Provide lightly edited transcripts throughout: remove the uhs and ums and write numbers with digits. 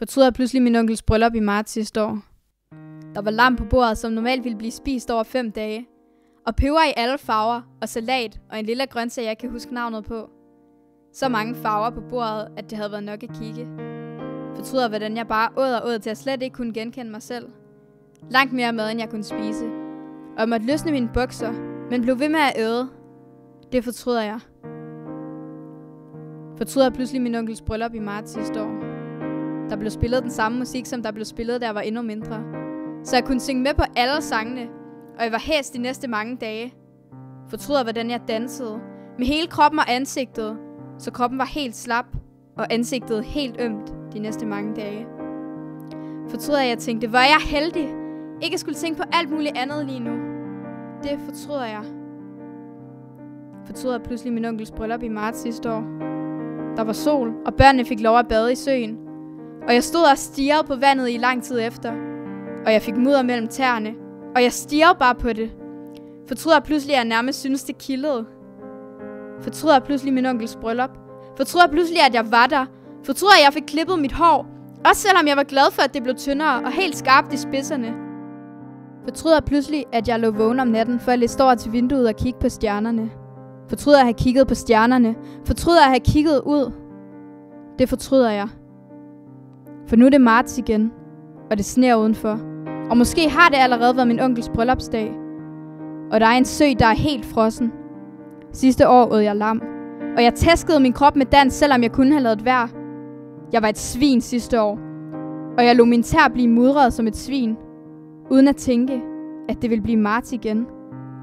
Fortryder jeg pludselig min onkels bryllup i marts sidste år. Der var lam på bordet, som normalt ville blive spist over 5 dage. Og peber i alle farver, og salat, og en lille grøntsag, jeg kan huske navnet på. Så mange farver på bordet, at det havde været nok at kigge. Fortryder hvordan jeg bare åd til at slet ikke kunne genkende mig selv. Langt mere mad, end jeg kunne spise. Og jeg måtte løsne mine bukser, men blev ved med at æde. Det fortryder jeg. Fortryder pludselig min onkels bryllup i marts sidste år. Der blev spillet den samme musik, som der blev spillet, da jeg var endnu mindre. Så jeg kunne synge med på alle sangene, og jeg var hæs de næste mange dage. Fortryder hvordan jeg dansede, med hele kroppen og ansigtet, så kroppen var helt slap, og ansigtet helt ømt de næste mange dage. Fortryder jeg tænkte, hvor er jeg heldig, ikke skulle tænke på alt muligt andet lige nu. Det fortryder jeg. Fortryder pludselig min onkels bryllup i marts sidste år. Der var sol, og børnene fik lov at bade i søen. Og jeg stod og stirrede på vandet i lang tid efter. Og jeg fik mudder mellem tæerne. Og jeg stirrede bare på det. Fortryder pludselig, at jeg nærmest synes det kildede. Fortryder pludselig min onkels bryllup. Fortryder pludselig, at jeg var der. Fortryder, at jeg fik klippet mit hår. Også selvom jeg var glad for, at det blev tyndere og helt skarpt i spidserne. Fortryder pludselig, at jeg lå vågen om natten, for at læse over til vinduet og kigge på stjernerne. Fortryder at have kigget på stjernerne. Fortryder at have kigget ud. Det fortryder jeg. For nu er det marts igen, og det sner udenfor. Og måske har det allerede været min onkels bryllupsdag. Og der er en sø, der er helt frossen. Sidste år åd jeg lam. Og jeg tæskede min krop med dans, selvom jeg kunne have ladet være. Jeg var et svin sidste år. Og jeg lod min tær blive mudret som et svin. Uden at tænke, at det ville blive marts igen.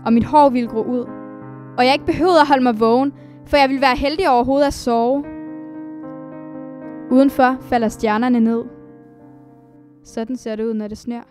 Og mit hår ville gro ud. Og jeg ikke behøvede at holde mig vågen, for jeg ville være heldig overhovedet at sove. Udenfor falder stjernerne ned. Sådan ser det ud, når det sner.